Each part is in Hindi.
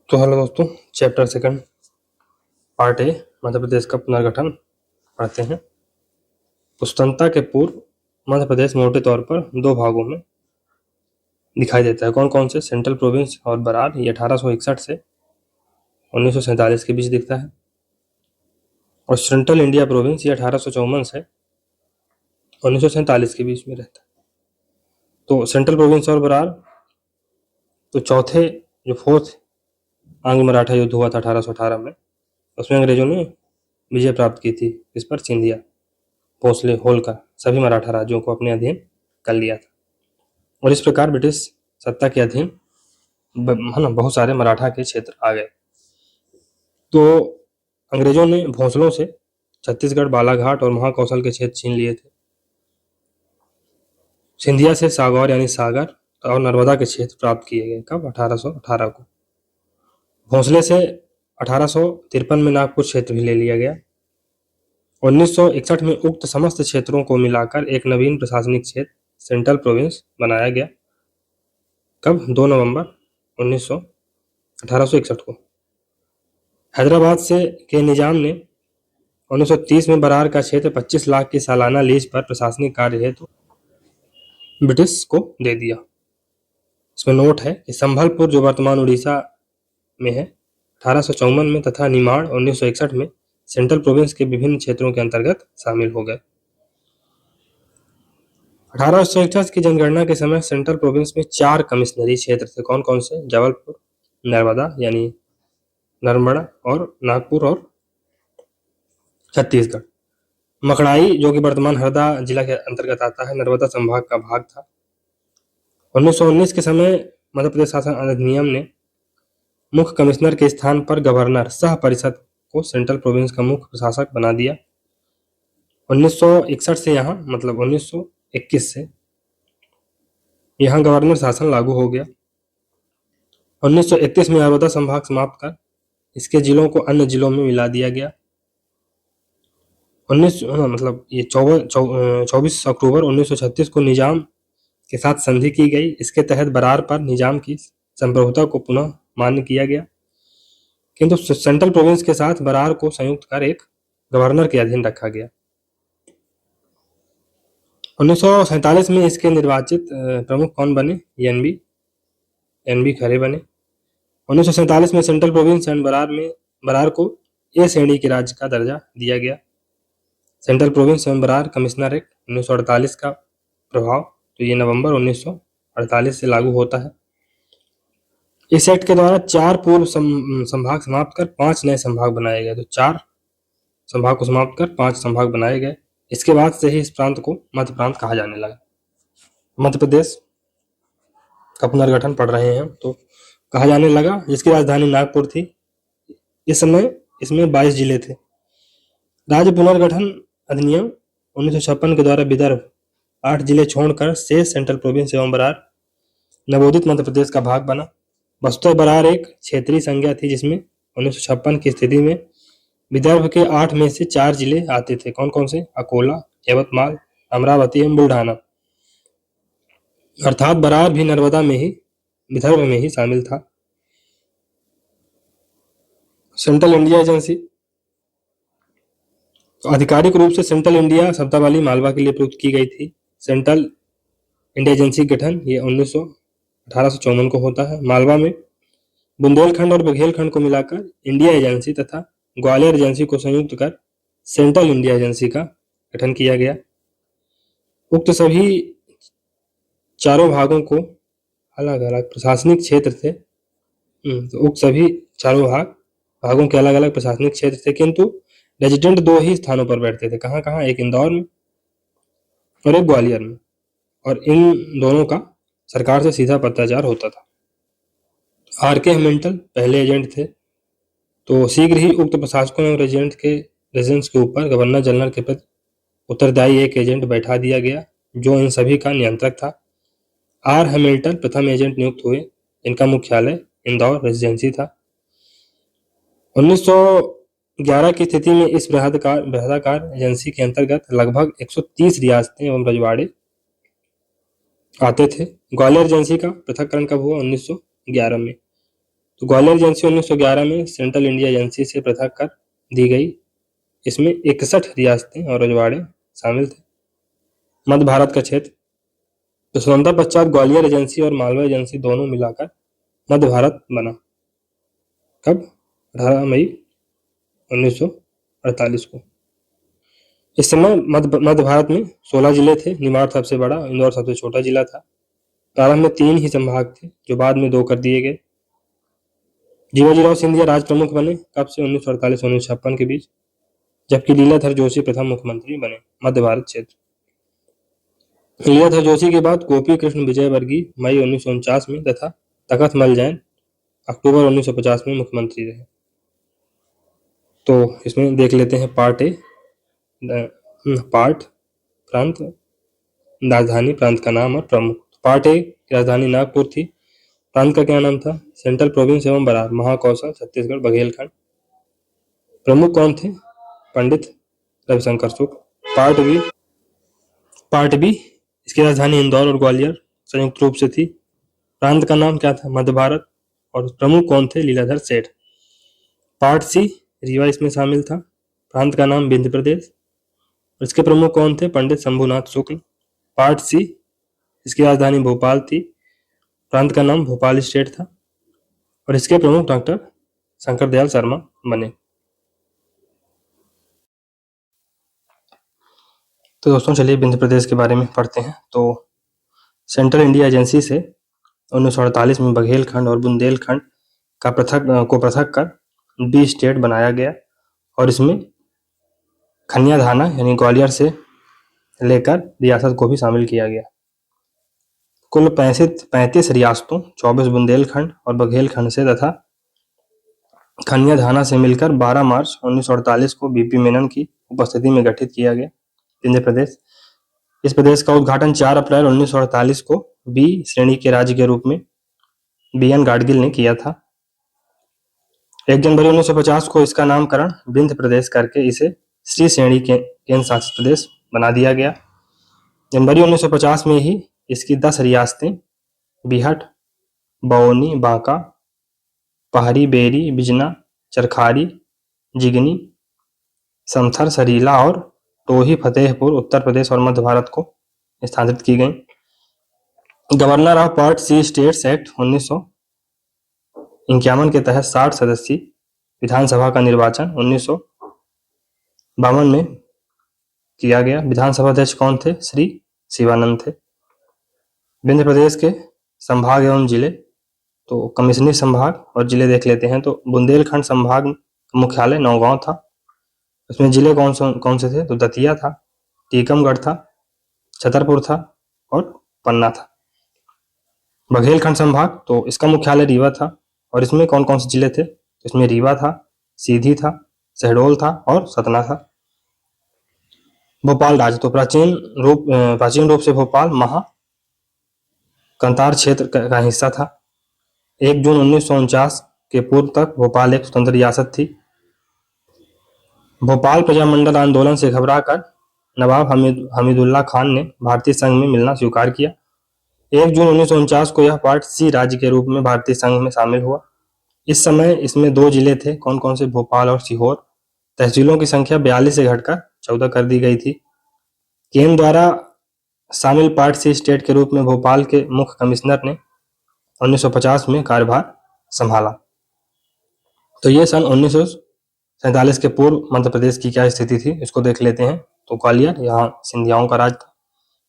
तो हेलो दोस्तों, chapter second part A Madhya Pradesh का पुनर्गठन पढ़ते हैं। स्वतंत्रता के पूर्व मध्य प्रदेश मोटे तौर पर दो भागों में दिखाई देता है। कौन कौन से? सेंट्रल प्रोविंस और बरार। ये 1861 से 1947 के बीच दिखता है। और सेंट्रल इंडिया प्रोविंस ये 1854 से 1947 के बीच में रहता है। तो सेंट्रल प्रोविंस और बरार, तो चौथे जो फोर्थ आंग्ल मराठा युद्ध हुआ था 1818 में, उसमें अंग्रेजों ने विजय प्राप्त की थी। इस पर सिंधिया, भोसले, होलकर सभी मराठा राज्यों को अपने अधीन कर लिया था। और इस प्रकार ब्रिटिश सत्ता के अधीन बहुत सारे मराठा के क्षेत्र आ गए। तो अंग्रेजों ने भोसलों से छत्तीसगढ़, बालाघाट और महाकौशल के क्षेत्र छीन लिए थे। सिंधिया से सागौर यानी सागर और नर्मदा के क्षेत्र प्राप्त किए गए। कब? 1818 को। भोसले से 1853 में नागपुर क्षेत्र भी ले लिया गया। 1961 में उक्त समस्त क्षेत्रों को मिलाकर एक नवीन प्रशासनिक क्षेत्र सेंट्रल प्रोविंस बनाया गया। कब? 2 नवंबर 1861 को। हैदराबाद के निजाम ने 1930 में बरार का क्षेत्र 25 लाख की सालाना लीज पर प्रशासनिक कार्य हेतु ब्रिटिश को दे दिया। इसमें नोट है कि संभलपुर, जो वर्तमान उड़ीसा में है, 1854 में तथा निमाड़ 1961 में सेंट्रल प्रोविंस के विभिन्न क्षेत्रों के अंतर्गत शामिल हो गए। 1861 की जनगणना के समय सेंट्रल प्रोविंस में 4 कमिश्नरी क्षेत्र थे। कौन कौन से? जबलपुर, नर्मदा यानी नर्मदा और नागपुर और छत्तीसगढ़। मकड़ाई, जो कि वर्तमान हरदा जिला के अंतर्गत आता है, नर्मदा संभाग का भाग था। 1919 के समय मध्य प्रदेश शासन अधिनियम ने मुख्य कमिश्नर के स्थान पर गवर्नर सह परिषद को सेंट्रल प्रोविंस का मुख्य प्रशासक बना दिया। 1961 से यहाँ, मतलब 1921 से यहाँ गवर्नर शासन लागू हो गया। 1931 में नर्मदा संभाग समाप्त कर इसके जिलों को अन्य जिलों में मिला दिया गया। 24 अक्टूबर 1936 को निजाम के साथ संधि की गई। इसके तहत बरार पर निजाम की संप्रभुता को पुनः मान्य किया गया, किंतु सेंट्रल प्रोविंस के साथ बरार को संयुक्त कर एक गवर्नर के अधीन रखा गया। 1947 में इसके निर्वाचित प्रमुख कौन बने? एन बी खरे बने। 1947 में सेंट्रल प्रोविंस एंड बरार को ए श्रेणी के राज्य का दर्जा दिया गया। सेंट्रल प्रोविंस एवं बरार कमिश्नर एक्ट 1948 का प्रभाव, तो ये नवंबर 1948 से लागू होता है। इस एक्ट के द्वारा 4 पूर्व संभाग समाप्त कर 5 नए संभाग बनाए गए। तो 4 संभाग को समाप्त कर 5 संभाग बनाए गए। इसके बाद से ही इस प्रांत को मध्य प्रांत कहा जाने लगा। मध्य प्रदेश का पुनर्गठन पढ़ रहे हैं तो कहा जाने लगा, जिसकी राजधानी नागपुर थी। इस समय इसमें 22 जिले थे। राज्य पुनर्गठन अधिनियम 1956 के द्वारा विदर्भ 8 जिले छोड़कर शेष सेंट्रल प्रोविंस एवं बरार नवोदित मध्य प्रदेश का भाग बना। वस्तुतः बरार एक क्षेत्रीय संज्ञा थी, जिसमें 1956 की स्थिति में विदर्भ के 8 में से 4 जिले आते थे। कौन कौन से? अकोला, यवतमाल, अमरावती एवं बुल्ढाना। अर्थात बरार भी नर्मदा में ही, विदर्भ में ही शामिल था। सेंट्रल इंडिया एजेंसी, तो आधिकारिक रूप से सेंट्रल इंडिया शब्दावली मालवा के लिए प्रयुक्त की गई थी। सेंट्रल इंडिया एजेंसी गठन ये 1854 को होता है। मालवा में बुंदेलखंड और बघेलखंड को मिलाकर इंडिया एजेंसी तथा ग्वालियर एजेंसी को संयुक्त कर सेंट्रल इंडिया एजेंसी का गठन किया गया। उक्त सभी चारों भागों को अलग अलग प्रशासनिक क्षेत्र थे। तो उक्त सभी चारों भागों के अलग अलग प्रशासनिक क्षेत्र थे, किंतु रेजिडेंट 2 ही स्थानों पर बैठते थे। कहाँ कहाँ? एक इंदौर में और एक ग्वालियर में। और इन दोनों का सरकार से सीधा पत्राचार होता था। आर.के. हेमिल्टन पहले एजेंट थे। तो शीघ्र ही उक्त प्रशासकों एवं रेजिडेंट्स के ऊपर गवर्नर जनरल के प्रति उत्तरदायी एक एजेंट बैठा दिया गया, जो इन सभी का नियंत्रक था। आर. हेमिल्टन प्रथम एजेंट नियुक्त हुए। इनका मुख्यालय इंदौर रेजिडेंसी था। 1911 की स्थिति में इस बृहदाकार एजेंसी के अंतर्गत लगभग 130 रियासतें एवं रजवाड़े आते थे। ग्वालियर एजेंसी का पृथक्करण कब हुआ? 1911 में। तो ग्वालियर एजेंसी 1911 में सेंट्रल इंडिया एजेंसी से पृथक कर दी गई। इसमें 61 रियासतें और रजवाड़े शामिल थे। मध्य भारत का क्षेत्र, तो स्वतंत्रता पश्चात ग्वालियर एजेंसी और मालवा एजेंसी दोनों मिलाकर मध्य भारत बना। कब? 18 मई 1948 को। इस समय मध्य भारत में 16 जिले थे। निमाड़ सबसे बड़ा, इंदौर सबसे छोटा जिला था। प्रारंभ में 3 ही संभाग थे, जो बाद में 2 कर दिए गए। जीवाजीराव सिंधिया राज प्रमुख बने। कब से? 1948-1956 के बीच, जबकि लीलाधर जोशी प्रथम मुख्यमंत्री बने। मध्य भारत क्षेत्र। लीलाधर जोशी के बाद गोपी कृष्ण विजयवर्गीय मई 1949 में तथा तखत मल जैन अक्टूबर 1950 में मुख्यमंत्री रहे। तो इसमें देख लेते हैं पार्ट ए। पार्ट, प्रांत, राजधानी, प्रांत का नाम और प्रमुख। पार्ट ए की राजधानी नागपुर थी। प्रांत का क्या नाम था? सेंट्रल प्रोविंस एवं बरार, महाकौशल, छत्तीसगढ़, बघेलखंड। प्रमुख कौन थे? पंडित रविशंकर शुक्ल। पार्ट बी इसकी राजधानी इंदौर और ग्वालियर संयुक्त रूप से थी। प्रांत का नाम क्या था? मध्य भारत। और प्रमुख कौन थे? लीलाधर सेठ। पार्ट सी रीवा इसमें शामिल था। प्रांत का नाम विंध्य प्रदेश। इसके प्रमुख कौन थे? पंडित शंभुनाथ शुक्ल। पार्ट सी इसकी राजधानी भोपाल थी। प्रांत का नाम भोपाल स्टेट था और इसके प्रमुख डॉक्टर शंकर दयाल शर्मा बने। तो दोस्तों चलिए विंध्य प्रदेश के बारे में पढ़ते हैं। तो सेंट्रल इंडिया एजेंसी से 1948 में बघेलखंड और बुंदेलखंड का पृथक कर बी स्टेट बनाया गया और इसमें खनियाधाना यानी ग्वालियर से लेकर रियासत को भी शामिल किया गया। कुल 35 रियासतों, 24 बुंदेलखंड और बघेलखंड से तथा खनियाधाना से मिलकर 12 मार्च 1948 को बीपी मेनन की उपस्थिति में गठित किया गया विंध्य प्रदेश। इस प्रदेश का उद्घाटन 4 अप्रैल 1948 को बी श्रेणी के राज्य के रूप में बीएन गाडगिल ने किया था। 1 जनवरी 1950 को इसका नामकरण विंध्य प्रदेश करके इसे सी श्रेणी के केंद्र शासित प्रदेश बना दिया गया। जनवरी 1950 में ही इसकी 10 रियासतें बिहट, बौनी, बांका, पहरी, बेरी, बिजना, चरखारी, जिगनी, समथर, सरीला और टोही फतेहपुर उत्तर प्रदेश और मध्य भारत को स्थानांतरित की गई। Governor of part C states act 1951 के तहत 60 सदस्यीय विधानसभा का निर्वाचन 1952 में किया गया। विधानसभा अध्यक्ष कौन थे? श्री शिवानंद थे। विंध्य प्रदेश के संभाग एवं जिले, तो कमिश्नरी संभाग और जिले देख लेते हैं। तो बुंदेलखंड संभाग मुख्यालय नौगांव था। इसमें जिले कौन से थे? तो दतिया था, टीकमगढ़ था, छतरपुर था और पन्ना था। बघेलखंड संभाग, तो इसका मुख्यालय रीवा था और इसमें कौन कौन से जिले थे? इसमें रीवा था, सीधी था, शहडोल था और सतना था। भोपाल राज्य, तो प्राचीन रूप से भोपाल कंतार क्षेत्र का हिस्सा था। 1 जून 1949 के पूर्व तक भोपाल एक स्वतंत्र रियासत थी। भोपाल प्रजामंडल आंदोलन से घबराकर नवाब हमीदुल्लाह खान ने भारतीय संघ में मिलना स्वीकार किया। 1 जून 1949 को यह पार्ट सी राज्य के रूप में भारतीय संघ में शामिल हुआ। इस समय इसमें 2 जिले थे, कौन कौन से? भोपाल और सीहोर। तहसीलों की संख्या 42 से घटकर 14 कर दी गई थी। केंद्र द्वारा शामिल पार्ट सी स्टेट के रूप में भोपाल के मुख्य कमिश्नर ने 1950 में कार्यभार संभाला। तो ये सन 1947 के पूर्व मध्य प्रदेश की क्या स्थिति थी इसको देख लेते हैं। तो ग्वालियर यहाँ सिंधियाओं का राज था।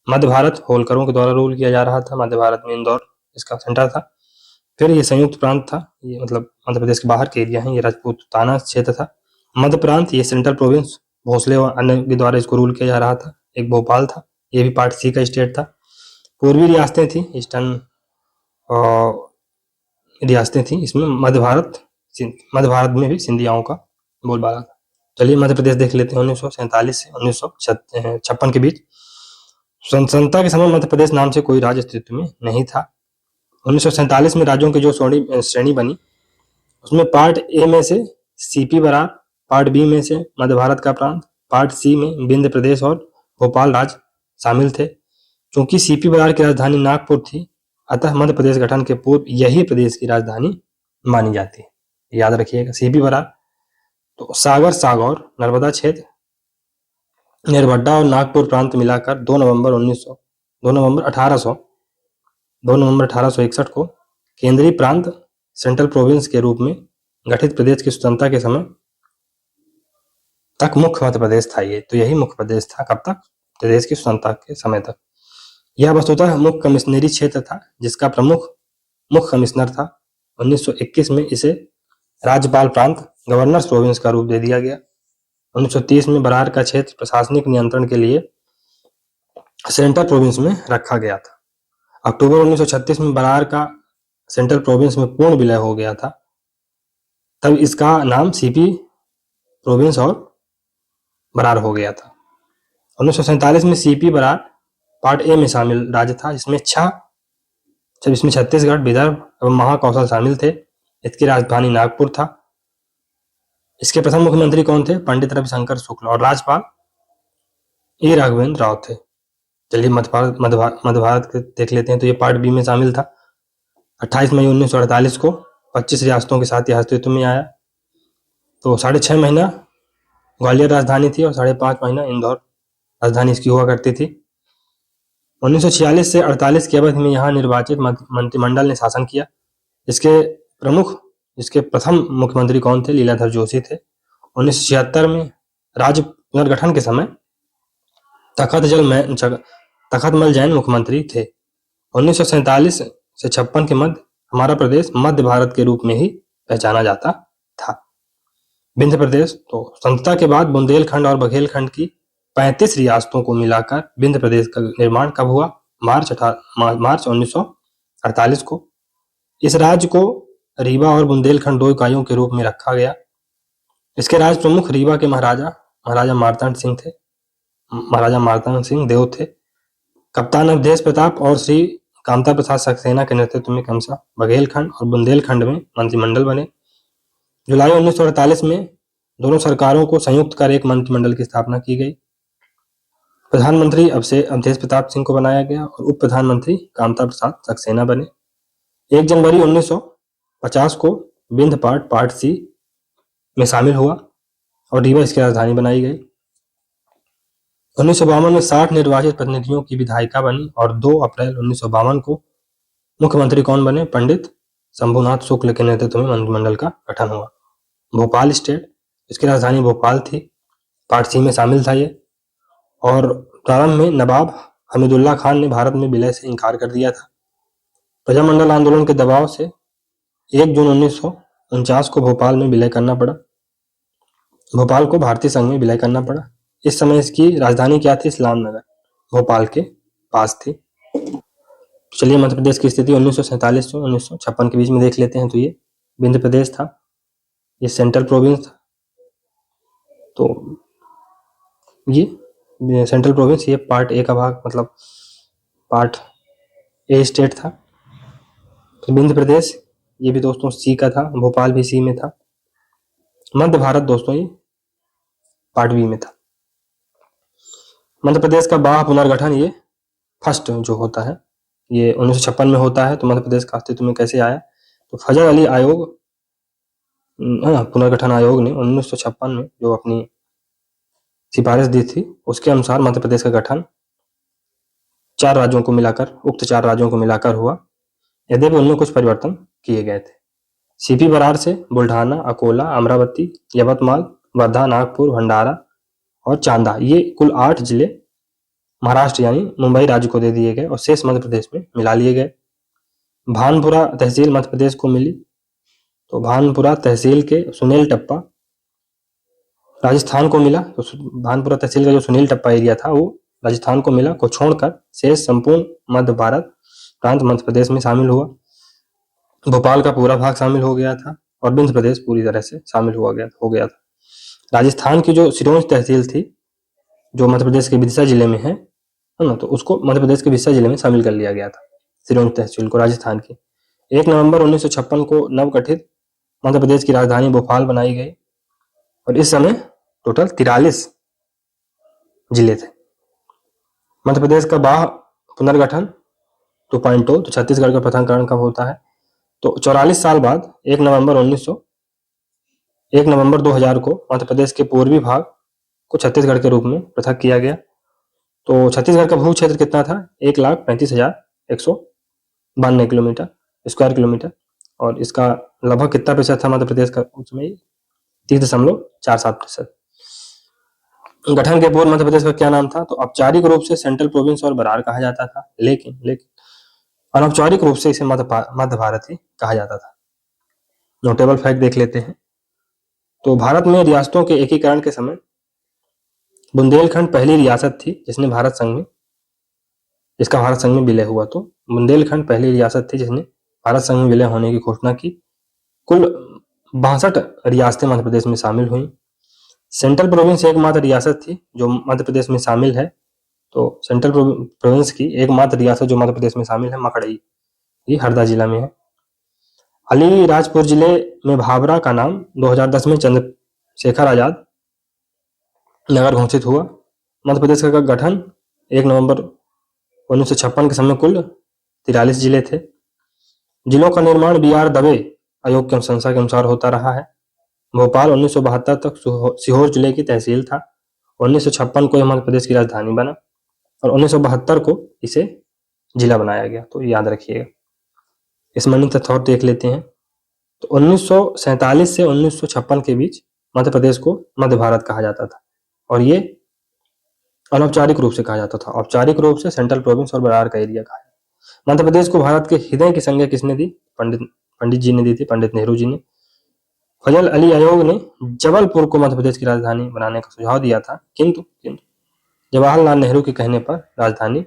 मध्य भारत होलकरों के द्वारा रूल किया जा रहा था। मध्य भारत में इंदौर इसका सेंटर था। फिर ये संयुक्त प्रांत था, ये मतलब मध्य प्रदेश के बाहर के एरिया हैं। ये राजपूताना क्षेत्र था। मध्य प्रांत ये सेंट्रल प्रोविंस भोसले और अन्य के द्वारा इसको रूल किया जा रहा था। एक भोपाल था, ये भी पार्ट सी का स्टेट था। पूर्वी रियासतें थी, ईस्टर्न रियासतें थी। इसमें मध्य भारत में भी सिंधियाओं का बोलबाला था। चलिए मध्य प्रदेश देख लेते हैं। 1947 से 1956 के बीच स्वतंत्रता के समय मध्य प्रदेश नाम से कोई राज्य अस्तित्व में नहीं था। 1947 में राज्यों की जो श्रेणी बनी उसमें पार्ट ए में से सीपी बरार, पार्ट बी में से मध्य भारत का प्रांत, पार्ट सी में विंध्य प्रदेश और भोपाल राज्य शामिल थे। क्योंकि सीपी बरार की राजधानी नागपुर थी, अतः मध्य प्रदेश गठन के पूर्व यही प्रदेश की राजधानी मानी जाती है, याद रखिएगा। सीपी बरार तो सागर, सागौर, नर्मदा क्षेत्र, निरवड्डा और नागपुर प्रांत मिलाकर 2 नवंबर 1861 को केंद्रीय प्रांत सेंट्रल प्रोविंस के रूप में गठित प्रदेश की स्वतंत्रता के समय तक मुख्य मध्य प्रदेश था। ये तो यही मुख्य प्रदेश था कब तक? प्रदेश की स्वतंत्रता के समय तक। यह वस्तुतः मुख्य कमिश्नरी क्षेत्र था जिसका प्रमुख मुख्य कमिश्नर था। 1921 में इसे राज्यपाल प्रांत गवर्नर्स प्रोविंस का रूप दे दिया गया। 1930 में बरार का क्षेत्र प्रशासनिक नियंत्रण के लिए सेंट्रल प्रोविंस में रखा गया था। अक्टूबर 1936 में बरार का सेंट्रल प्रोविंस में पूर्ण विलय हो गया था। तब इसका नाम सीपी प्रोविंस और बरार हो गया था। 1947 में सीपी बरार पार्ट ए में शामिल राज्य था, जिसमें छत्तीसगढ़, विदर्भ एवं महाकौशल शामिल थे। इसकी राजधानी नागपुर था। इसके प्रथम मुख्यमंत्री कौन थे? पंडित रविशंकर शुक्ल, और राज्यपाल ए राघवेंद्र राव थे। चलिए मध्य भारत देख लेते हैं। तो ये पार्ट बी में शामिल था। 28 मई 1948 को 25 रियासतों के साथ यह अस्तित्व में आया। तो 6.5 महीना ग्वालियर राजधानी थी और 5.5 महीना इंदौर राजधानी इसकी हुआ करती थी। 1946 से 48 की अवधि में यहाँ निर्वाचित मंत्रिमंडल ने शासन किया। इसके प्रथम मुख्यमंत्री कौन थे? लीलाधर जोशी थे। 1976 में राज्य पुनर्गठन के समय तखतमल जैन मुख्यमंत्री थे। 1947 से 56 के मध्य हमारा प्रदेश मध्य भारत के रूप में ही पहचाना जाता था। विंध्य प्रदेश तो स्वतंत्रता के बाद बुंदेलखंड और बघेलखंड की 35 रियासतों को मिलाकर विंध्य प्रदेश का निर्माण कब हुआ? मार्च 1948 को। इस राज्य को रीवा और बुंदेलखंड 2 इकाइयों के रूप में रखा गया। इसके राज प्रमुख रीवा के महाराजा मार्तांड सिंह देव थे। कप्तान अवधेश प्रताप और श्री कामता प्रसाद सक्सेना के नेतृत्व में क्रमशः बघेलखंड और बुंदेलखंड में मंत्रिमंडल बने। जुलाई 1948 में दोनों सरकारों को संयुक्त कर एक मंत्रिमंडल की स्थापना की गई। प्रधानमंत्री अवधेश प्रताप सिंह को बनाया गया और उप प्रधानमंत्री कामता प्रसाद सक्सेना बने। 1 जनवरी 1950 को विंध्य पार्ट सी में शामिल हुआ और रीवा इसकी राजधानी बनाई गई। 1952 में 60 निर्वाचित प्रतिनिधियों की विधायिका बनी और 2 अप्रैल 1952 को मुख्यमंत्री कौन बने? पंडित शंभुनाथ शुक्ल के नेतृत्व में मंत्रिमंडल का गठन हुआ। भोपाल स्टेट, इसकी राजधानी भोपाल थी, पार्ट सी में शामिल था ये। और प्रारंभ में नवाब हमीदुल्ला खान ने भारत में विलय से इनकार कर दिया था। प्रजामंडल आंदोलन के दबाव से 1 जून 1949 को भोपाल में विलय करना पड़ा। भोपाल को भारतीय संघ में विलय करना पड़ा। इस समय इसकी राजधानी क्या थी? इस्लाम नगर, भोपाल के पास थी। चलिए मध्य प्रदेश की स्थिति 1947 से 1956 के बीच में देख लेते हैं। तो ये विंध्य प्रदेश था, ये सेंट्रल प्रोविंस था। तो ये सेंट्रल प्रोविंस, ये पार्ट ए का भाग, मतलब पार्ट ए स्टेट था। तो विंध्य प्रदेश ये भी दोस्तों सी का था, भोपाल भी सी में था। मध्य भारत दोस्तों ये पार्ट बी में था। मध्य प्रदेश का बाह्य पुनर्गठन ये फर्स्ट जो होता है ये 1956 में होता है। तो मध्य प्रदेश का अस्तित्व में कैसे आया? तो फजल अली आयोग, पुनर्गठन आयोग ने 1956 में जो अपनी सिफारिश दी थी उसके अनुसार मध्य प्रदेश का गठन उक्त 4 राज्यों को मिलाकर हुआ, यद्यपि उनमें कुछ परिवर्तन किए गए थे। सीपी बरार से बुल्ढाना, अकोला, अमरावती, यवतमाल, वर्धा, नागपुर, भंडारा और चांदा, ये कुल 8 जिले महाराष्ट्र यानी मुंबई राज्य को दे दिए गए और शेष मध्य प्रदेश में मिला लिए गए। भानपुरा तहसील मध्य प्रदेश को मिली। तो भानपुरा तहसील के सुनील टप्पा राजस्थान को मिला। तो भानपुरा तहसील का जो सुनील टप्पा एरिया था वो राजस्थान को मिला, को छोड़कर शेष संपूर्ण मध्य भारत प्रांत मध्य प्रदेश में शामिल हुआ। भोपाल का पूरा भाग शामिल हो गया था और विंध्य प्रदेश पूरी तरह से शामिल हो गया था। राजस्थान की जो सिरोंज तहसील थी जो मध्य प्रदेश के विदिशा जिले में है ना, तो उसको मध्य प्रदेश के विदिशा जिले में शामिल कर लिया गया था, सिरोंज तहसील को राजस्थान की। 1 नवंबर 1956 को नवगठित मध्य प्रदेश की राजधानी भोपाल बनाई गई और इस समय टोटल 43 जिले थे। मध्य प्रदेश का बाह्य पुनर्गठन 2.0, तो छत्तीसगढ़ का पृथक्करण कब होता है? तो 44 साल बाद 1 नवंबर 2000 को मध्य प्रदेश के पूर्वी भाग को छत्तीसगढ़ के रूप में पृथक किया गया। तो छत्तीसगढ़ का भू क्षेत्र कितना था? 1,35,192 किलोमीटर स्क्वायर किलोमीटर, और इसका लगभग कितना प्रतिशत था मध्य प्रदेश का उसमें? 30.47%। गठन के पूर्व मध्य प्रदेश का क्या नाम था? तो औपचारिक रूप से सेंट्रल प्रोविंस और बरार कहा जाता था, लेकिन अनौपचारिक रूप से इसे मध्य भारत ही कहा जाता था। नोटेबल फैक्ट देख लेते हैं। तो भारत में रियासतों के एकीकरण के समय बुंदेलखंड पहली रियासत थी जिसका भारत संघ में विलय हुआ। तो बुंदेलखंड पहली रियासत थी जिसने भारत संघ में विलय होने की घोषणा की। कुल 62 रियासतें मध्य प्रदेश में शामिल हुई। सेंट्रल प्रोविंस एकमात्र रियासत थी जो मध्य प्रदेश में शामिल है। तो सेंट्रल प्रोविंस की एकमात्र रियासत जो मध्य प्रदेश में शामिल है मकड़ई, ये हरदा जिला में है। अलीराजपुर जिले में भाभरा का नाम 2010 में चंद्रशेखर आजाद नगर घोषित हुआ। मध्य प्रदेश का गठन 1 नवंबर 1956 के समय कुल 43 जिले थे। जिलों का निर्माण BR दवे आयोग की अनुशंसा के अनुसार होता रहा है। भोपाल 1972 तक सीहोर जिले की तहसील था। 1956 को यह मध्य प्रदेश की राजधानी बना और 1972 को इसे जिला बनाया गया। तो याद रखिएगा। स्मरणीय तथ्य और देख लेते हैं। तो 1947 से 1956 के बीच मध्य प्रदेश को मध्य भारत कहा जाता था और ये अनौपचारिक रूप से कहा जाता था। औपचारिक रूप से सेंट्रल प्रोविंस और बरार का एरिया कहा जाता। मध्य प्रदेश को भारत के हृदय की संज्ञा किसने दी? पंडित जी ने दी थी, पंडित नेहरू जी ने। फजल अली आयोग ने जबलपुर को मध्य प्रदेश की राजधानी बनाने का सुझाव दिया था, किंतु जवाहरलाल नेहरू के कहने पर राजधानी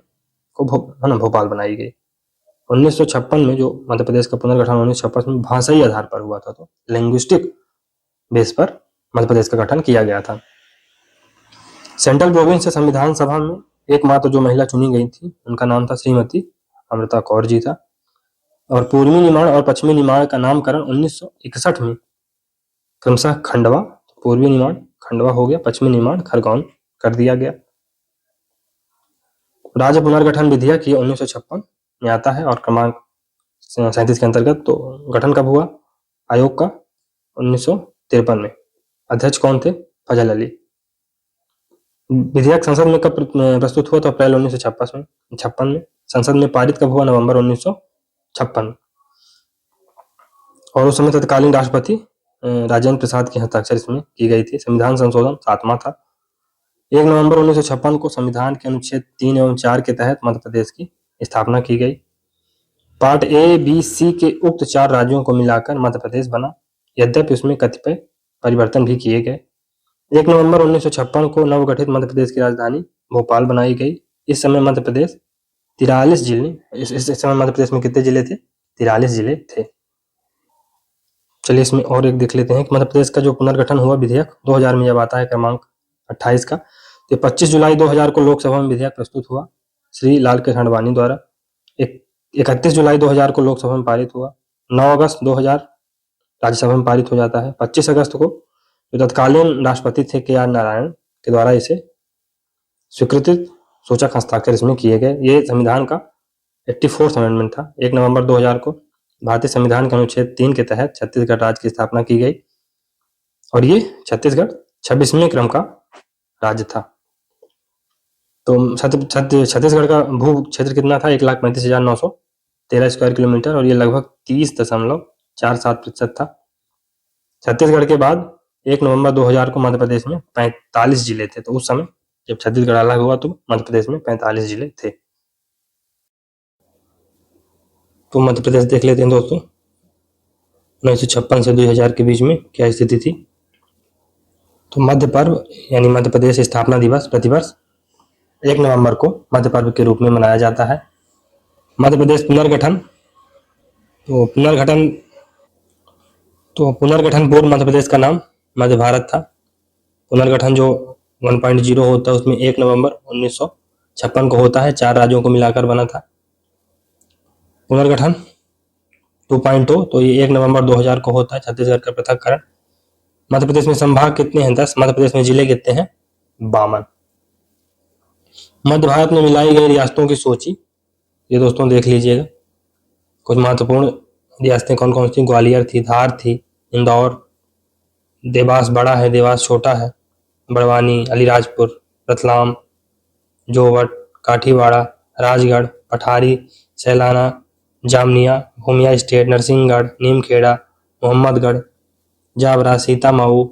को भोपाल बनाई गई। 1956 में जो मध्य प्रदेश का पुनर्गठन 1956 में भाषाई आधार पर हुआ था, तो लिंग्विस्टिक बेस पर मध्य प्रदेश का गठन किया गया था। सेंट्रल प्रोविंस से संविधान सभा में एकमात्र जो महिला चुनी गई थी उनका नाम था श्रीमती अमृता कौर जी था। और पूर्वी निमाड़ और पश्चिमी निमाड़ का नामकरण 1961 में क्रमशः खंडवा, पूर्वी निमाड़ खंडवा हो गया, पश्चिमी निमाड़ खरगोन कर दिया गया। राज्य पुनर्गठन विधेयक ये 1956 में आता है और क्रमांक 37 के अंतर्गत। तो गठन कब हुआ आयोग का? 1953 में। अध्यक्ष कौन थे? फजल अली। विधेयक संसद में कब प्रस्तुत हुआ? तो अप्रैल 1956 में। संसद में पारित कब हुआ? नवंबर 1956। और उस समय तत्कालीन राष्ट्रपति राजेंद्र प्रसाद की हस्ताक्षर इसमें की गई थी। संविधान संशोधन 7वां था। 1 नवंबर 1956 को संविधान के अनुच्छेद 3 एवं 4 के तहत मध्य प्रदेश की स्थापना की गई। पार्ट A, B, C के उक्त 4 राज्यों को मिलाकर मध्य प्रदेश बना, यद्यपि उसमें कतिपय परिवर्तन भी किए गए। 1 नवंबर 1956 को नवगठित मध्य प्रदेश की राजधानी भोपाल बनाई गई। इस समय मध्य प्रदेश 43 जिले, इस समय मध्य प्रदेश में कितने जिले थे? 43 जिले थे। चलिए इसमें और एक देख लेते हैं कि मध्य प्रदेश का जो पुनर्गठन हुआ विधेयक 2000 में जब आता है क्रमांक 28 का, तो 25 जुलाई 2000 को लोकसभा में विधेयक प्रस्तुत हुआ श्री लाल कृष्ण आडवाणी द्वारा। 31 जुलाई 2000 को लोकसभा में पारित हुआ। 9 अगस्त 2000 राज्यसभा में पारित हो जाता है। 25 अगस्त को जो तत्कालीन राष्ट्रपति थे KR नारायण के द्वारा इसे स्वीकृति सूचक हस्ताक्षर इसमें किए गए। ये संविधान का 84वां अमेंडमेंट था। 1 नवंबर 2000 को भारतीय संविधान के अनुच्छेद 3 के तहत छत्तीसगढ़ राज्य की स्थापना की गई और ये छत्तीसगढ़ 26वें क्रम का राज्य था। तो छत्तीसगढ़ का भू क्षेत्र कितना था? 1,35,913 स्क्वायर किलोमीटर और ये लगभग 30.47% था। छत्तीसगढ़ के बाद 1 नवंबर 2000 को मध्य प्रदेश में 45 जिले थे। तो उस समय जब छत्तीसगढ़ अलग हुआ तो मध्य प्रदेश में 45 जिले थे। तो मध्य प्रदेश देख लेते हैं दोस्तों। 1956 से 2000 के बीच में क्या स्थिति थी। तो मध्य पर्व यानी मध्य प्रदेश स्थापना दिवस प्रतिवर्ष 1 नवंबर को मध्य पर्व के रूप में मनाया जाता है। मध्य प्रदेश पुनर्गठन, तो पुनर्गठन पूर्व मध्य प्रदेश का नाम मध्य भारत था। पुनर्गठन जो 1.0 होता है उसमें 1 नवंबर 1956 को होता है। 4 राज्यों को मिलाकर बना था। पुनर्गठन 2.0 तो ये 1 नवंबर 2000 को होता है। छत्तीसगढ़ का पृथक्करण। मध्य प्रदेश में संभाग कितने हैं? 10। मध्य प्रदेश में जिले कितने हैं? 52। मध्य भारत में मिलाई गई रियासतों की सूची ये दोस्तों देख लीजिएगा। कुछ महत्वपूर्ण रियासतें कौन कौन सी? ग्वालियर थी, धार थी, इंदौर, देवास बड़ा है, देवास छोटा है, बड़वानी, अलीराजपुर, रतलाम, जोवट, काठीवाड़ा, राजगढ़, पठारी, सैलाना, जामनिया, भूमिया स्टेट, नरसिंहगढ़, नीमखेड़ा, मोहम्मदगढ़, जावरा, सीतामऊ,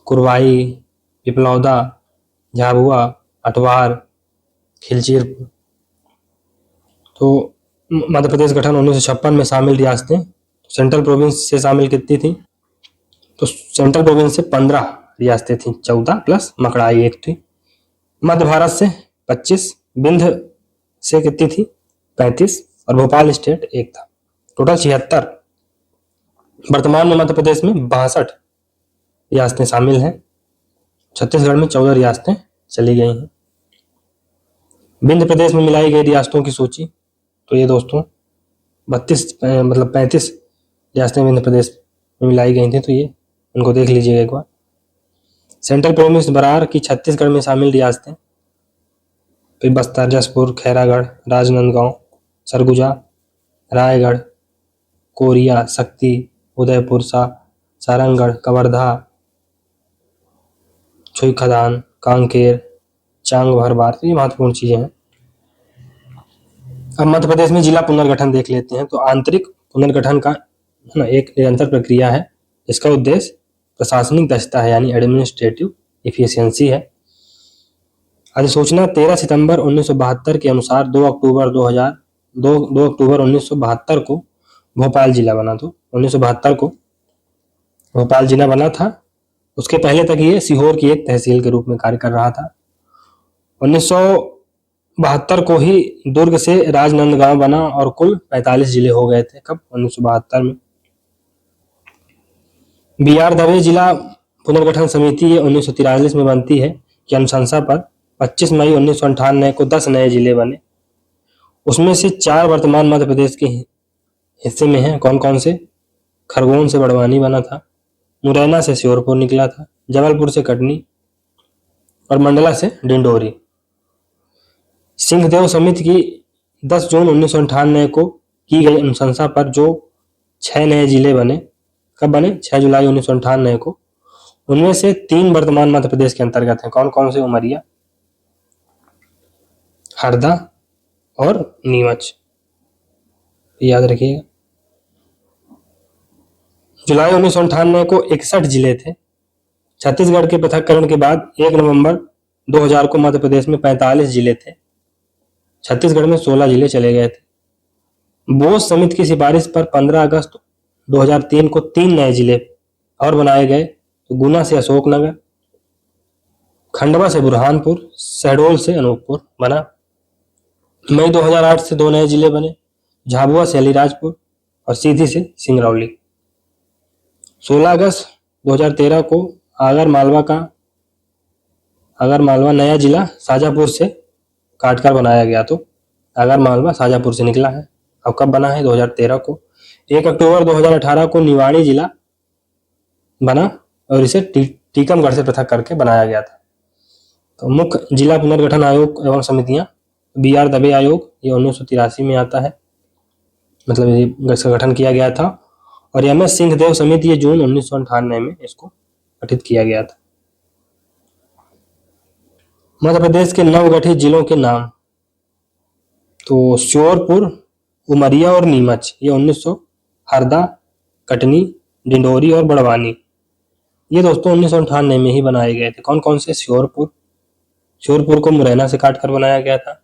कुरवाई, पिपलौदा, झाबुआ, अटवार, खिलचीर। तो मध्य प्रदेश गठन 1956 में शामिल रियासतें सेंट्रल प्रोविंस से शामिल कितनी थी? तो सेंट्रल प्रोविंस से 15 रियासतें थी, 14 प्लस मकड़ाई एक थी। मध्य भारत से 25, विंध्य से कितनी थी? 35 और भोपाल स्टेट एक था, टोटल 76। वर्तमान में मध्य प्रदेश में 62 रियासतें शामिल हैं, छत्तीसगढ़ में 14 रियासतें चली गई हैं। विंध्य प्रदेश में मिलाई गई रियासतों की सूची, तो ये दोस्तों 35 रियासतें विंध्य प्रदेश में मिलाई गई थी, तो ये उनको देख लीजिएगा एक बार। सेंट्रल प्रोविंस बरार की छत्तीसगढ़ में शामिल रियासतें, फिर बस्तर, जसपुर, खैरागढ़, राजनांदगांव, सरगुजा, रायगढ़, कोरिया, शक्ति, उदयपुर, सारंगढ़, कवर्धा, छुईखदान, कांकेर, चांग भरवार। तो ये महत्वपूर्ण चीजें हैं। अब मध्य प्रदेश में जिला पुनर्गठन देख लेते हैं। तो आंतरिक पुनर्गठन का एक निरंतर प्रक्रिया है। इसका उद्देश्य प्रशासनिक दक्षता है, यानी एडमिनिस्ट्रेटिव इफिशियंसी है। अधिसूचना 13 सितंबर 1972 के अनुसार 2 अक्टूबर 1972 को भोपाल जिला बना। तो 1972 को भोपाल जिला बना था। उसके पहले तक ये सीहोर की एक तहसील के रूप में कार्य कर रहा था। 1972 को ही दुर्ग से राजनांदगांव बना और कुल 45 जिले हो गए थे। कब? 1972 में। BR दवे जिला पुनर्गठन समिति ये 1943 में बनती है कि अनुशंसा पर 25 मई 1998 को 10 नए जिले बने। उसमें से 4 वर्तमान मध्य प्रदेश के हिस्से में हैं। कौन कौन से? खरगोन से बड़वानी बना था, मुरैना से श्योरपुर निकला था, जबलपुर से कटनी और मंडला से डिंडोरी। सिंहदेव समिति की 10 जून 1998 को की गई अनुशंसा पर जो 6 नए जिले बने। कब बने? 6 जुलाई 1998 को। उनमें से 3 वर्तमान मध्य प्रदेश के अंतर्गत हैं। कौन कौन से? उमरिया, हरदा और नीमच, याद रखिएगा। जुलाई 1998 को 61 जिले थे। छत्तीसगढ़ के पृथक्करण के बाद 1 नवंबर 2000 को मध्य प्रदेश में 45 जिले थे। छत्तीसगढ़ में 16 जिले चले गए थे। बोस समिति की सिफारिश पर 15 अगस्त 2003 को 3 नए जिले और बनाए गए। तो गुना से अशोकनगर, खंडवा से बुरहानपुर, शहडोल से अनूपपुर बना। मई 2008 से 2 नए जिले बने, झाबुआ से अलीराजपुर और सीधी से सिंगरौली। 16 अगस्त 2013 को आगर मालवा नया जिला शाजापुर से काटकर बनाया गया। तो आगर मालवा शाजापुर से निकला है। अब कब बना है? 2013 को। 1 अक्टूबर 2018 को निवाड़ी जिला बना और इसे टीकमगढ़ से पृथक करके बनाया गया था। तो मुख्य जिला पुनर्गठन आयोग एवं समितियां, BR दवे आयोग ये 1983 में आता है, मतलब इसका गठन किया गया था। और MS सिंहदेव समिति ये जून 1998 में इसको गठित किया गया था। मध्य प्रदेश के नवगठित जिलों के नाम, तो श्योरपुर, उमरिया और नीमच ये 1900, हरदा, कटनी, डिंडोरी और बड़वानी ये दोस्तों 1998 में ही बनाए गए थे। कौन कौन से? श्योरपुर को मुरैना से काटकर बनाया गया था,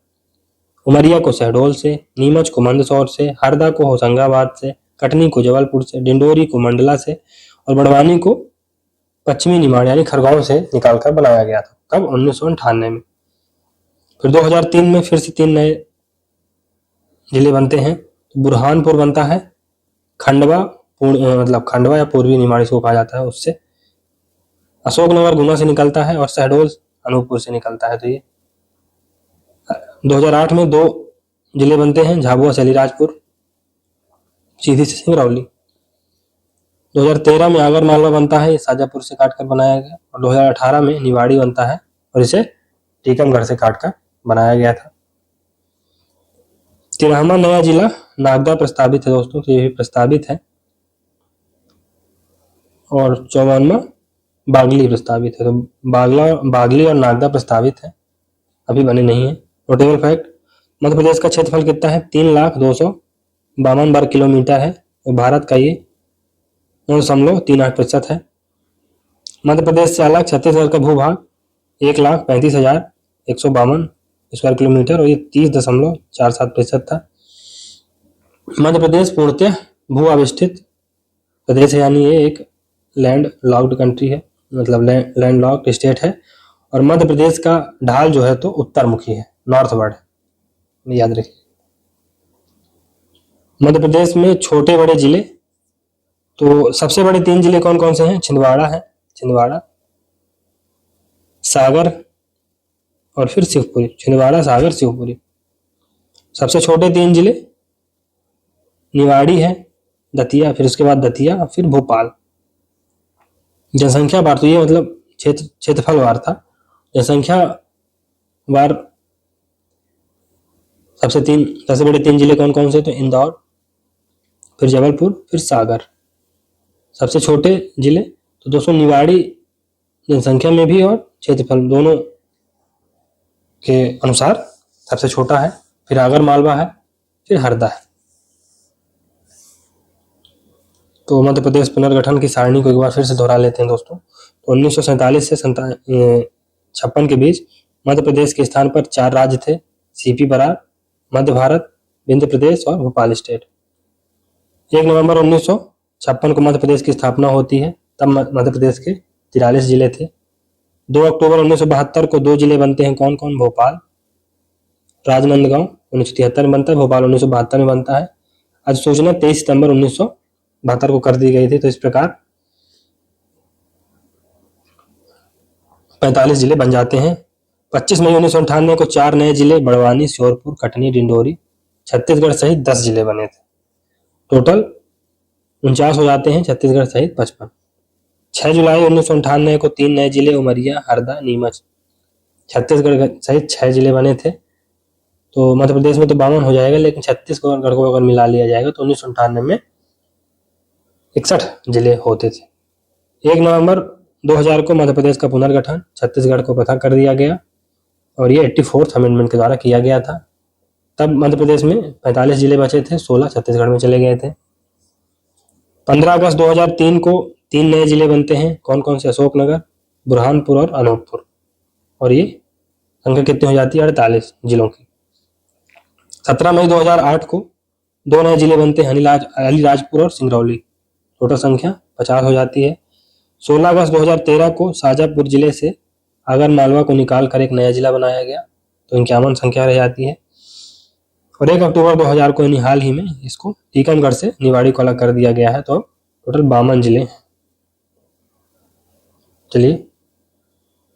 उमरिया को शहडोल से, नीमच को मंदसौर से, हरदा को होशंगाबाद से, कटनी को जबलपुर से, डिंडोरी को मंडला से और बड़वानी को पश्चिमी निमाड़ यानी खरगोन से निकालकर बनाया गया था। कब? 1998 में। फिर 2003 में फिर से 3 नए जिले बनते हैं। तो बुरहानपुर बनता है, खंडवा या पूर्वी निमाड़ी को कहा जाता है उससे, अशोकनगर गुना से निकलता है और शहडोल अनूपपुर से निकलता है। तो ये 2008 में 2 जिले बनते हैं, झाबुआ से अलीराजपुर, सीधी से सिंगरौली। 2013 में आगर मालवा बनता है, ये शाजापुर से काटकर बनाया गया। और 2018 में निवाड़ी बनता है और इसे टीकमगढ़ से काटकर बनाया गया था। 13वां नया जिला नागदा प्रस्तावित है दोस्तों, तो ये भी प्रस्तावित है। और 54वां बागली प्रस्तावित है। तो बागली और नागदा प्रस्तावित है, अभी बने नहीं है। नोटेबल फैक्ट, मध्य प्रदेश का क्षेत्रफल कितना है? 3,252 वर्ग किलोमीटर है। और भारत का ये 9.38% है। मध्य प्रदेश से अलग छत्तीसगढ़ का भूभाग 1,35,152 स्क्वायर किलोमीटर, और ये 30.47% था। मध्य प्रदेश पूर्णतः भू आविष्ठित प्रदेश है, यानी ये एक लैंड लॉक्ड कंट्री है, मतलब लैंड लॉक्ड स्टेट है। और मध्य प्रदेश का ढाल जो है तो उत्तरमुखी है, नॉर्थवर्ड, याद रखिए। मध्य प्रदेश में छोटे बड़े जिले, तो सबसे बड़े 3 जिले कौन कौन से हैं? छिंदवाड़ा है, छिंदवाड़ा, सागर और फिर शिवपुरी। छिंदवाड़ा, सागर, शिवपुरी। सबसे छोटे 3 जिले निवाड़ी है, दतिया, फिर उसके बाद दतिया, फिर भोपाल। जनसंख्या वार, तो ये मतलब क्षेत्रफल वार था। जनसंख्या वार सबसे बड़े 3 जिले कौन कौन से? तो इंदौर, फिर जबलपुर, फिर सागर। सबसे छोटे जिले तो दोस्तों निवाड़ी जनसंख्या में भी और क्षेत्रफल दोनों के अनुसार सबसे छोटा है, फिर आगर मालवा है, फिर हरदा है। तो मध्य प्रदेश पुनर्गठन की सारणी को एक बार फिर से दोहरा लेते हैं दोस्तों। तो 1947 से 56 के बीच मध्य प्रदेश के स्थान पर 4 राज्य थे: सीपी, बरार, मध्य भारत, विंध्य प्रदेश और भोपाल स्टेट। 1 नवंबर 1956 को मध्य प्रदेश की स्थापना होती है, तब मध्य प्रदेश के 43 जिले थे। 2 अक्टूबर 1972 को 2 जिले बनते हैं, कौन कौन? भोपाल, राजनांदगांव 1973 में बनता है, भोपाल 1972 में बनता है। अधिसूचना 23 सितंबर 1972 को कर दी गई थी। तो इस प्रकार 45 जिले बन जाते हैं। 25 मई 1998 को 4 नए जिले बड़वानी, श्योरपुर, कटनी, डिंडोरी, छत्तीसगढ़ सहित 10 जिले बने थे। टोटल 49 हो जाते हैं, छत्तीसगढ़ सहित 55। 6 जुलाई 1998 को 3 नए जिले उमरिया, हरदा, नीमच, छत्तीसगढ़ सहित 6 जिले बने थे। तो मध्य प्रदेश में तो 52 हो जाएगा, लेकिन छत्तीसगढ़ को अगर मिला लिया जाएगा तो 1998 में 61 जिले होते थे। 1 नवंबर 2000 को मध्य प्रदेश का पुनर्गठन छत्तीसगढ़ को पृथक कर दिया गया, और ये 84th अमेंडमेंट के द्वारा किया गया था। तब मध्य प्रदेश में 45 जिले बचे थे, 16 छत्तीसगढ़ में चले गए थे। 15 अगस्त 2003 को 3 नए जिले बनते हैं, कौन कौन से? अशोकनगर, बुरहानपुर और अनूपपुर। और ये संख्या कितनी हो जाती है? 48 जिलों की। 17 मई 2008 को 2 नए जिले बनते हैं, अलीराजपुर और सिंगरौली। टोटल संख्या 50 हो जाती है। 16 अगस्त 2013 को शाजापुर जिले से आगर मालवा को निकाल कर एक नया जिला बनाया गया, तो 51 संख्या रह जाती है। और 1 अक्टूबर 2000 को यानी हाल ही में इसको टीकमगढ़ से निवाड़ी को अलग कर दिया गया है, तो टोटल 52 जिले हैं। चलिए,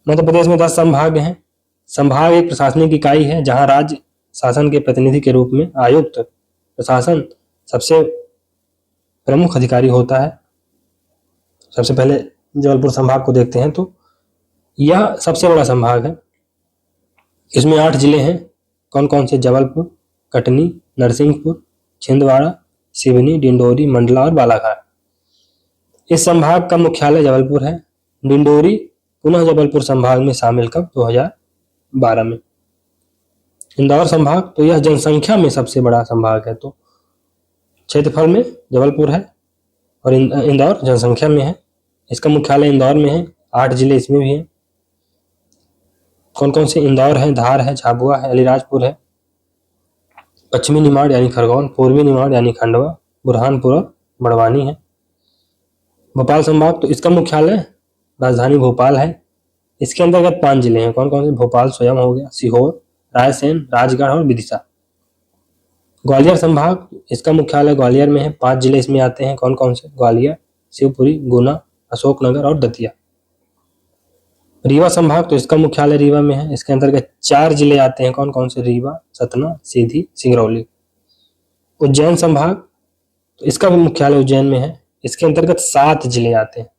मध्य प्रदेश में 10 संभाग हैं। संभाग एक प्रशासनिक इकाई है जहां राज्य शासन के प्रतिनिधि के रूप में आयुक्त प्रशासन सबसे प्रमुख अधिकारी होता है। सबसे पहले जबलपुर संभाग को देखते हैं, तो यह सबसे बड़ा संभाग है। इसमें 8 जिले हैं, कौन कौन से? जबलपुर, कटनी, नरसिंहपुर, छिंदवाड़ा, सिवनी, डिंडोरी, मंडला और बालाघाट। इस संभाग का मुख्यालय जबलपुर है। डिंडोरी पुनः जबलपुर संभाग में शामिल कब? 2012 में। इंदौर संभाग, तो यह जनसंख्या में सबसे बड़ा संभाग है, तो क्षेत्रफल में जबलपुर है और इंदौर जनसंख्या में है। इसका मुख्यालय इंदौर में है। 8 जिले इसमें भी हैं, कौन कौन से? इंदौर है, धार है, झाबुआ है, अलीराजपुर है, पश्चिमी निमाड़ यानी खरगोन, पूर्वी निमाड़ यानी खंडवा, बुरहानपुर और बड़वानी है। भोपाल संभाग, तो इसका मुख्यालय राजधानी भोपाल है। इसके अंतर्गत 5 जिले हैं, कौन कौन से? भोपाल स्वयं हो गया, सीहोर, रायसेन, राजगढ़ और विदिशा। ग्वालियर संभाग, इसका मुख्यालय ग्वालियर में है। 5 जिले इसमें आते हैं, कौन कौन से? ग्वालियर, शिवपुरी, गुना, अशोकनगर और दतिया। रीवा संभाग, तो इसका मुख्यालय रीवा में है। इसके अंतर्गत 4 जिले आते हैं, कौन कौन से? रीवा, सतना, सीधी, सिंगरौली। उज्जैन संभाग, तो इसका भी मुख्यालय उज्जैन में है। इसके अंतर्गत 7 जिले आते हैं,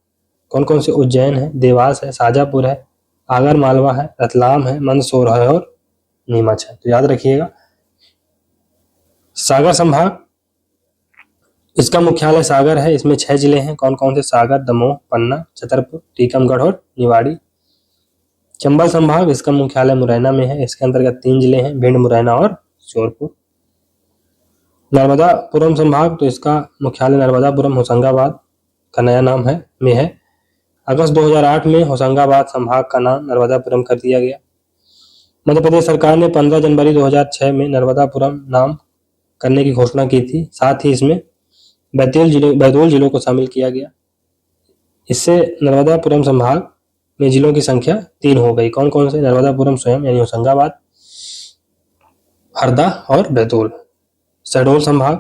कौन कौन से? उज्जैन है, देवास है, शाजापुर है, आगर मालवा है, रतलाम है, मंदसौर है और नीमच है। तो याद रखिएगा, सागर संभाग, इसका मुख्यालय सागर है। इसमें 6 जिले हैं। कौन कौन से? सागर, दमोह, पन्ना, छतरपुर, टीकमगढ़ और निवाड़ी। चंबल संभाग, इसका मुख्यालय मुरैना में है। इसके अंतर्गत 3 जिले हैं, भिंड, मुरैना और श्योपुर। नर्मदापुरम संभाग, तो इसका मुख्यालय नर्मदापुरम होशंगाबाद का नया नाम है। अगस्त 2008 में होशंगाबाद संभाग का नाम नर्मदापुरम कर दिया गया। मध्य प्रदेश सरकार ने 15 जनवरी 2006 में नर्मदापुरम नाम करने की घोषणा की थी। साथ ही इसमें बैतूल जिलों को शामिल किया गया। इससे नर्मदापुरम संभाग में जिलों की संख्या 3 हो गई। कौन कौन से? नर्मदापुरम स्वयं यानी होशंगाबाद, हरदा और बैतूल। शहडोल संभाग,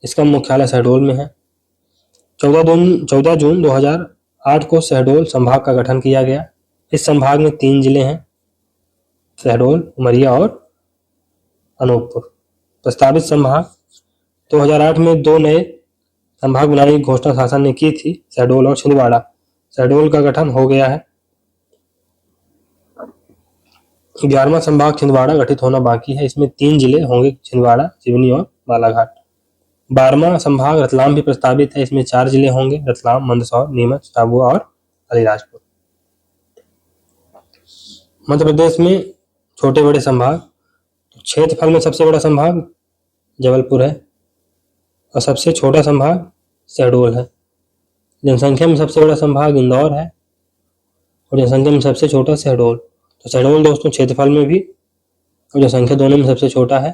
इसका मुख्यालय शहडोल में है। 14 जून 2008 को शहडोल संभाग का गठन किया गया। इस संभाग में 3 जिले हैं, शहडोल, उमरिया और अनूपपुर। प्रस्तावित संभाग, 2008 में 2 नए संभाग बनाने की घोषणा शासन ने की थी, शहडोल और छिंदवाड़ा। शहडोल का गठन हो गया है। 11वां संभाग छिंदवाड़ा गठित होना बाकी है। इसमें 3 जिले होंगे, छिंदवाड़ा, सिवनी और बालाघाट। 12वां संभाग रतलाम भी प्रस्तावित है। इसमें 4 जिले होंगे, रतलाम, मंदसौर, नीमच, झाबुआ और अलीराजपुर। मध्य प्रदेश में छोटे बड़े संभाग, क्षेत्रफल में सबसे बड़ा संभाग जबलपुर है और सबसे छोटा संभाग शहडोल है। जनसंख्या में सबसे बड़ा संभाग इंदौर है और जनसंख्या में सबसे छोटा शहडोल। तो शहडोल दोस्तों क्षेत्रफल में भी और जनसंख्या दोनों में सबसे छोटा है।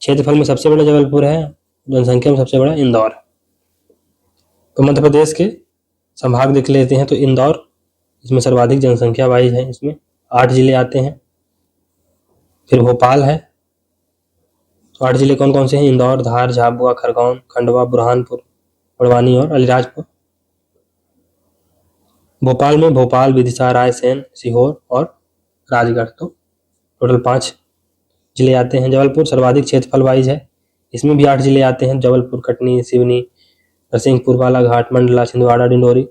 क्षेत्रफल में सबसे बड़ा जबलपुर है, जनसंख्या में सबसे बड़ा इंदौर है। तो मध्य प्रदेश के संभाग देख लेते हैं। तो इंदौर इसमें सर्वाधिक जनसंख्या वाइज है। इसमें 8 जिले आते हैं। फिर भोपाल है। तो 8 जिले कौन कौन से हैं? इंदौर, धार, झाबुआ, खरगोन, खंडवा, बुरहानपुर, बड़वानी और अलीराजपुर। भोपाल में भोपाल, विदिशा, रायसेन, सीहोर और राजगढ़। तो टोटल 5 जिले आते हैं। जबलपुर सर्वाधिक क्षेत्रफल वाइज है। इसमें भी 8 जिले आते हैं, जबलपुर, कटनी, सिवनी, नरसिंहपुर, बालाघाट, मंडला, छिंदवाड़ा, डिंडोरी।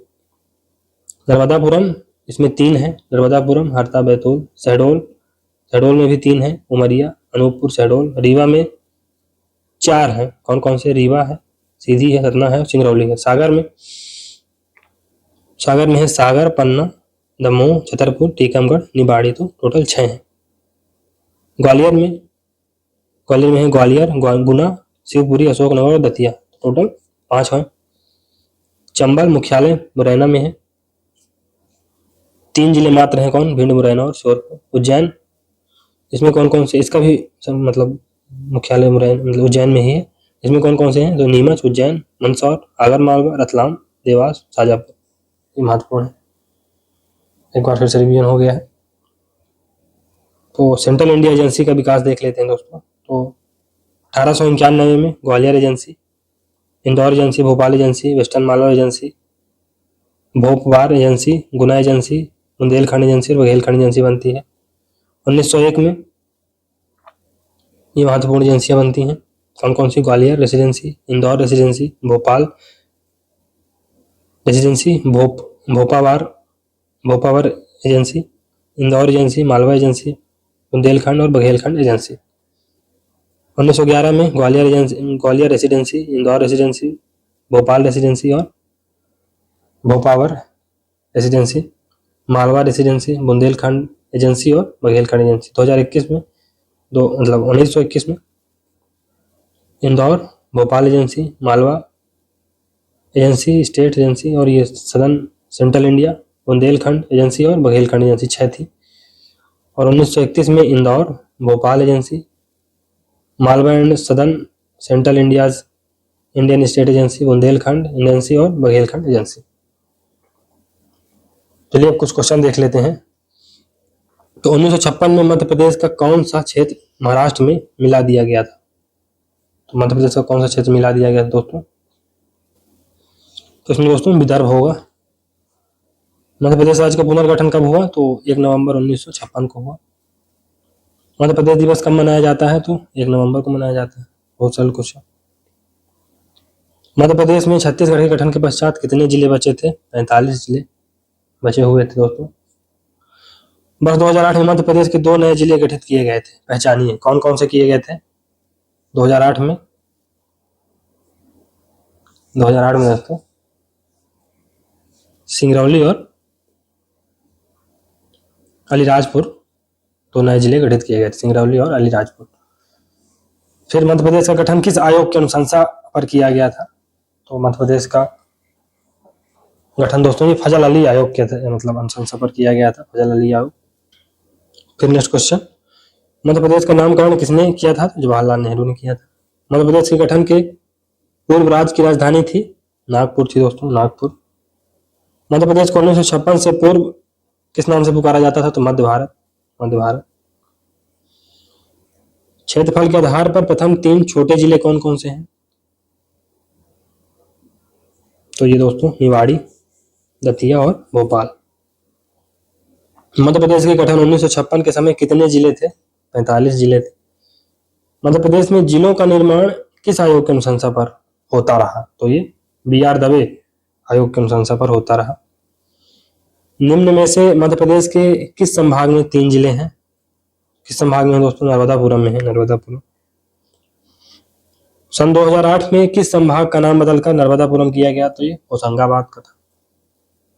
नर्मदापुरम, इसमें 3 है, नर्मदापुरम, हरदा, बैतूल। शहडोल में भी 3 है, उमरिया, अनूपपुर, शहडोल। रीवा में 4 है। कौन कौन से? रीवा है, सीधी है, सतना है, सिंगरौली है। सागर में है सागर, पन्ना, दमोह, छतरपुर, टीकमगढ़, निवाड़ी। तो टोटल 6 है। ग्वालियर में है ग्वालियर, गुना, शिवपुरी, अशोकनगर और दतिया। टोटल 5 है। चंबल मुख्यालय मुरैना में है। 3 जिले मात्र हैं। कौन? भिंड, मुरैना और श्योपुर। उज्जैन, इसमें कौन कौन से? इसका भी मतलब मुख्यालय मुरैना उज्जैन में ही है। इसमें कौन कौन से हैं? तो नीमच, उज्जैन, मंदसौर, आगरमालवा, रतलाम, देवास, शाजापुर। ये महत्वपूर्ण है। एक बार फिर से रिवीजन हो गया है। तो सेंट्रल इंडिया एजेंसी का विकास देख लेते हैं दोस्तों। तो 1891 में Gwalior agency, Indore agency, Bhopal agency, western Malwa agency, Bhopal agency, Guna agency, Bundelkhand agency और बघेलखंड एजेंसी बनती है। 1901 में ये महत्वपूर्ण एजेंसियां बनती हैं। कौन कौन सी? Gwalior residency, Indore residency, Bhopal residency, Bhopawar agency, Indore agency, Malwa agency, Bundelkhand और बघेलखंड एजेंसी। 1911 में Gwalior residency, Indore residency, Bhopal residency और Bhopawar residency, Malwa residency, Bundelkhand agency और बघेलखंड एजेंसी। 2021 में 1921 में Indore, Bhopal agency, Malwa agency, state agency और ये southern central India, Bundelkhand agency और बघेलखंड एजेंसी 6 थी। और 1931 में Indore, Bhopal agency, Malwa and southern central Indian state agency, Bundelkhand agency और बघेलखंड एजेंसी। चलिए अब कुछ क्वेश्चन देख लेते हैं। तो 1956 में मध्य प्रदेश का कौन सा क्षेत्र महाराष्ट्र में मिला दिया गया था? तो मध्य प्रदेश का कौन सा क्षेत्र मिला दिया गया था दोस्तों? तो इसमें दोस्तों विदर्भ होगा। मध्य प्रदेश राज्य का पुनर्गठन कब हुआ? तो 1 नवंबर 1956 को हुआ। मध्य प्रदेश दिवस कब मनाया जाता है? तो 1 नवंबर को मनाया जाता है। बहुत सरल क्वेश्चन। मध्य प्रदेश में छत्तीसगढ़ के गठन के पश्चात कितने जिले बचे थे? 45 जिले बचे हुए थे दोस्तों। वर्ष 2008 में मध्य प्रदेश के 2 नए जिले गठित किए गए थे। पहचानिए कौन कौन से किए गए थे? 2008 में 2008 में दोस्तों सिंगरौली और अलीराजपुर दो नए जिले गठित किए गए थे, सिंगरौली और अलीराजपुर। फिर मध्य प्रदेश का गठन किस आयोग की अनुशंसा पर किया गया था? तो मध्य प्रदेश का गठन दोस्तों ये फजल अली आयोग के मतलब अनुशंसा पर किया गया था, फजल अली आयोग। फिर नेक्स्ट क्वेश्चन, मध्य प्रदेश का नामकरण किसने किया था? तो जवाहरलाल नेहरू ने किया था। मध्य प्रदेश के गठन के पूर्व राज्य की राजधानी थी नागपुर थी दोस्तों, नागपुर। मध्य प्रदेश को 1956 से पूर्व किस नाम से पुकारा जाता था? तो मध्य भारत, मध्य भारत। क्षेत्रफल के आधार पर प्रथम 3 छोटे जिले कौन कौन से हैं? तो ये दोस्तों निवाड़ी, दतिया और भोपाल। मध्य प्रदेश के गठन 1956 के समय कितने जिले थे? 45 जिले थे। मध्य प्रदेश में जिलों का निर्माण किस आयोग की अनुशंसा पर होता रहा? तो ये BR दवे आयोग की अनुशंसा पर होता रहा। निम्न में से मध्य प्रदेश के किस संभाग में 3 जिले हैं? किस संभाग में दोस्तों? नर्मदापुरम में है, नर्मदापुरम। सन 2008 में किस संभाग का नाम बदलकर नर्मदापुरम किया गया? तो ये होशंगाबाद का था।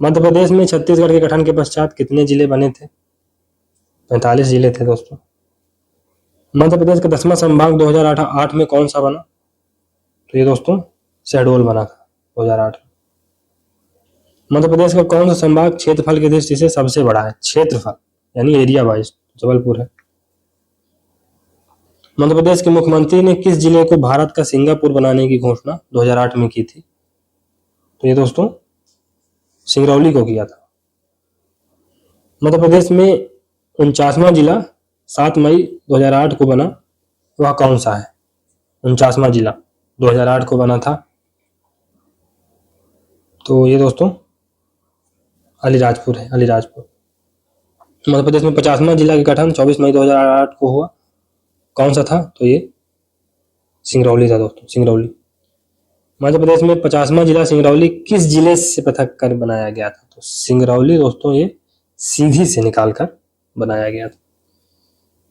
मध्य प्रदेश में छत्तीसगढ़ के गठन के पश्चात कितने जिले बने थे? 45 जिले थे दोस्तों। मध्य प्रदेश का 10वां संभाग 2008 में कौन सा बना? तो ये दोस्तों शहडोल बना था 2008 में। मध्य प्रदेश का कौन सा संभाग क्षेत्रफल की दृष्टि से सबसे बड़ा है? क्षेत्रफल यानी एरिया वाइज जबलपुर है। मध्य प्रदेश के मुख्यमंत्री ने किस जिले को भारत का सिंगापुर बनाने की घोषणा 2008 में की थी? तो ये दोस्तों सिंगरौली को किया था। मध्य प्रदेश में 49वां जिला 7 मई 2008 को बना, वह कौन सा है? 49वां जिला 2008 को बना था, तो ये दोस्तों अलीराजपुर है, अलीराजपुर। मध्य प्रदेश में 50वां जिला का गठन 24 मई 2008 को हुआ, कौन सा था? तो ये सिंगरौली था दोस्तों, सिंगरौली। मध्य प्रदेश में 50वां जिला सिंगरौली किस जिले से पृथक कर बनाया गया था? तो सिंगरौली दोस्तों ये सीधी से निकालकर बनाया गया था।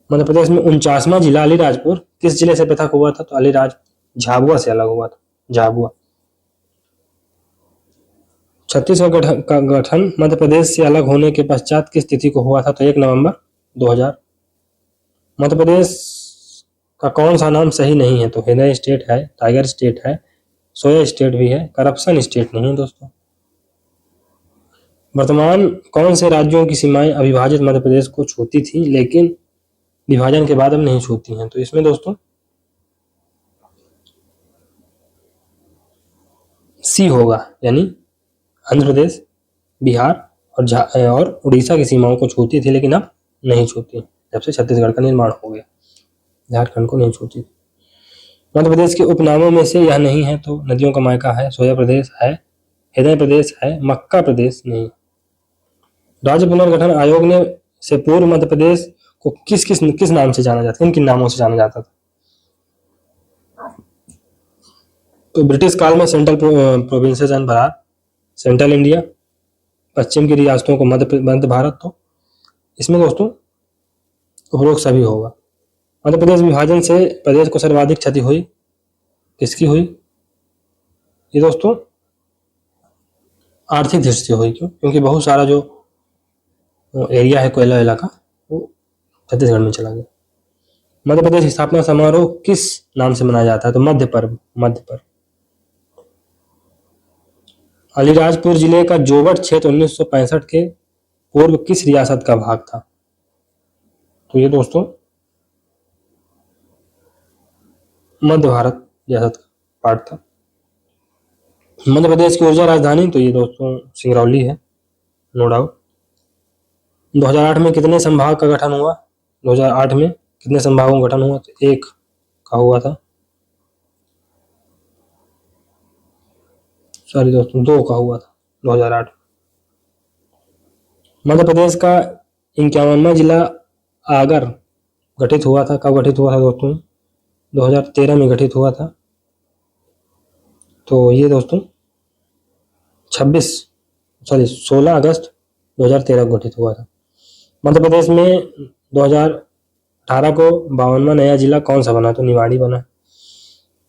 मध्य प्रदेश में 49वां जिला अलीराजपुर किस जिले से पृथक हुआ था? तो अलीराज झाबुआ से अलग हुआ था, झाबुआ। छत्तीसगढ़ का गठन मध्य प्रदेश से अलग होने के पश्चात किस तिथि को हुआ था? तो 1 नवंबर 2000। मध्य प्रदेश का कौन सा नाम सही नहीं है? तो हृदय स्टेट है, टाइगर स्टेट है, सोया स्टेट भी है, करप्शन स्टेट नहीं है दोस्तों। वर्तमान कौन से राज्यों की सीमाएं अविभाजित मध्य प्रदेश को छूती थी लेकिन विभाजन के बाद अब नहीं छूती हैं? तो इसमें दोस्तों सी होगा, यानी आंध्र प्रदेश, बिहार और उड़ीसा की सीमाओं को छूती थी लेकिन अब नहीं छूती जब से छत्तीसगढ़ का निर्माण हो गया। झारखंड को नहीं छूती। मध्य प्रदेश के उपनामों में से यह नहीं है, तो नदियों का मायका है, सोया प्रदेश है, हृदय प्रदेश है, मक्का प्रदेश नहीं। राज्य पुनर्गठन आयोग ने से पूर्व मध्य प्रदेश को किस नाम से जाना जाता, किन नामों से जाना जाता था? तो ब्रिटिश काल में central provinces and Berar, central India, पश्चिम की रियासतों को मध्य भारत। तो इसमें दोस्तों उपरोक्त सभी होगा। मध्य प्रदेश विभाजन से प्रदेश को सर्वाधिक क्षति हुई, किसकी हुई? ये दोस्तों आर्थिक दृष्टि से हुई। क्यों? क्योंकि बहुत सारा जो एरिया है कोयला इलाका वो छत्तीसगढ़ में चला गया। मध्य प्रदेश स्थापना समारोह किस नाम से मनाया जाता है? तो मध्य पर्व, मध्य पर्व। अलीराजपुर जिले का जोबट क्षेत्र 1965 के पूर्व किस रियासत का भाग था? तो ये दोस्तों मध्य भारत रियासत का पार्ट था। मध्य प्रदेश की ऊर्जा राजधानी, तो ये दोस्तों सिंगरौली है, नो डाउट। 2008 में कितने संभाग का गठन हुआ? 2008 में कितने संभागों का गठन हुआ? तो 1 का हुआ था, सॉरी दोस्तों 2 का हुआ था 2008। मध्य प्रदेश का 51वां जिला आगर गठित हुआ था, कब गठित हुआ था दोस्तों? 2013 में गठित हुआ था। तो ये दोस्तों 16 अगस्त 2013 को गठित हुआ था। मध्य प्रदेश में 2018 को 52वां नया जिला कौन सा बना? तो निवाड़ी बना।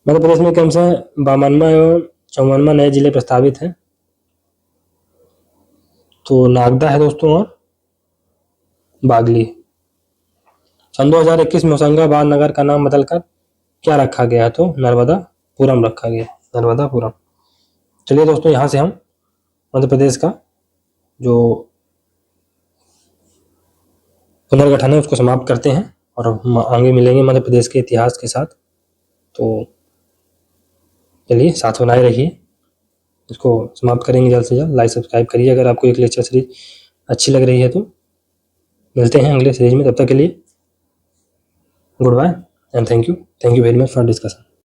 मध्य प्रदेश में क्रम से 52वां एवं 54वां नए जिले प्रस्तावित हैं। तो नागदा है दोस्तों और बागली। सन 2021 में होशंगाबाद नगर का नाम बदलकर क्या रखा गया? तो नर्मदापुरम रखा गया, नर्मदापुरम। चलिए दोस्तों, यहाँ से हम मध्य प्रदेश का जो पुनर्गठन है उसको समाप्त करते हैं और हम आगे मिलेंगे मध्य प्रदेश के इतिहास के साथ। तो चलिए साथ बनाए रहिए, इसको समाप्त करेंगे जल्द से जल्द। लाइक सब्सक्राइब करिए अगर आपको एक लेक्चर सीरीज अच्छी लग रही है तो। मिलते हैं अगले सीरीज में, तब तक के लिए goodbye and thank you very much for discussion.